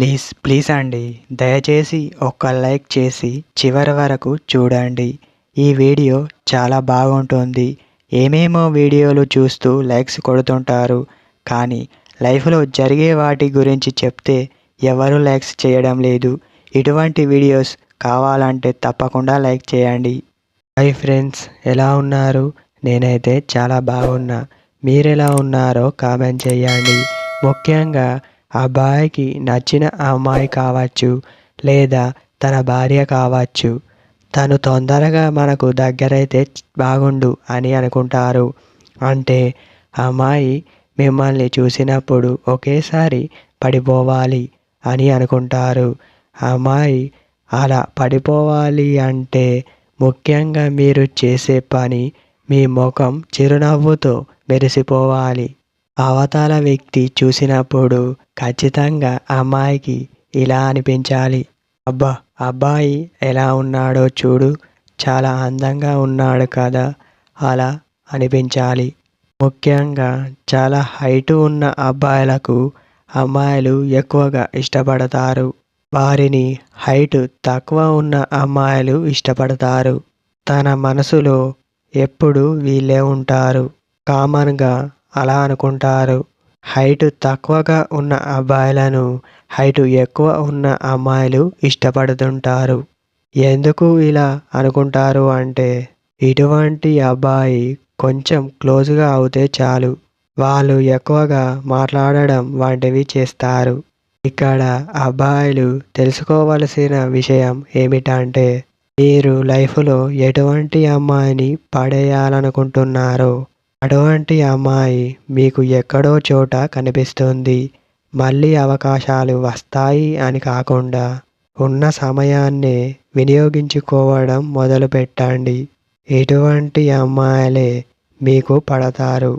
Please please అండి, దయచేసి ఒక్క లైక్ చేసి చివరి వరకు చూడండి. ఈ వీడియో చాలా బాగుంటుంది. ఏమేమో వీడియోలు చూస్తూ లైక్స్ కొడుతుంటారు, కానీ లైఫ్లో జరిగే వాటి గురించి చెప్తే ఎవరు లైక్స్ చేయడం లేదు. ఇటువంటి వీడియోస్ కావాలంటే తప్పకుండా లైక్ చేయండి. హాయ్ ఫ్రెండ్స్, ఎలా ఉన్నారు? నేనైతే చాలా బాగున్నా. మీరెలా ఉన్నారో కామెంట్ చేయండి. ముఖ్యంగా అబ్బాయికి నచ్చిన అమ్మాయి కావచ్చు, లేదా తన భార్య కావచ్చు, తను తొందరగా మనకు దగ్గరైతే బాగుండు అని అనుకుంటారు. అంటే అమ్మాయి మిమ్మల్ని చూసినప్పుడు ఒకేసారి పడిపోవాలి అని అనుకుంటారు. అమ్మాయి అలా పడిపోవాలి అంటే ముఖ్యంగా మీరు చేసే పని మీ ముఖం చిరునవ్వుతో మెరిసిపోవాలి. అవతల వ్యక్తి చూసినప్పుడు ఖచ్చితంగా అమ్మాయికి ఇలా అనిపించాలి, అబ్బా, అబ్బాయి ఎలా ఉన్నాడో చూడు, చాలా అందంగా ఉన్నాడు కదా, అలా అనిపించాలి. ముఖ్యంగా చాలా హైటు ఉన్న అబ్బాయిలకు అమ్మాయిలు ఎక్కువగా ఇష్టపడతారు. వారిని హైటు తక్కువ ఉన్న అమ్మాయిలు ఇష్టపడతారు. తన మనసులో ఎప్పుడు వీళ్ళే ఉంటారు. కామన్గా అలా అనుకుంటారు. హైటు తక్కువగా ఉన్న అబ్బాయిలను హైటు ఎక్కువ ఉన్న అమ్మాయిలు ఇష్టపడుతుంటారు. ఎందుకు ఇలా అనుకుంటారు అంటే, ఇటువంటి అబ్బాయి కొంచెం క్లోజ్గా అవుతే చాలు, వాళ్ళు ఎక్కువగా మాట్లాడడం వంటివి చేస్తారు. ఇక్కడ అబ్బాయిలు తెలుసుకోవలసిన విషయం ఏమిటంటే, మీరు లైఫ్లో ఎటువంటి అమ్మాయిని పడేయాలనుకుంటున్నారో అటువంటి అమ్మాయి మీకు ఎక్కడో చోట కనిపిస్తుంది. మళ్ళీ అవకాశాలు వస్తాయి అని కాకుండా ఉన్న సమయాన్నే వినియోగించుకోవడం మొదలుపెట్టండి. ఇటువంటి అమ్మాయిలే మీకు పడతారు.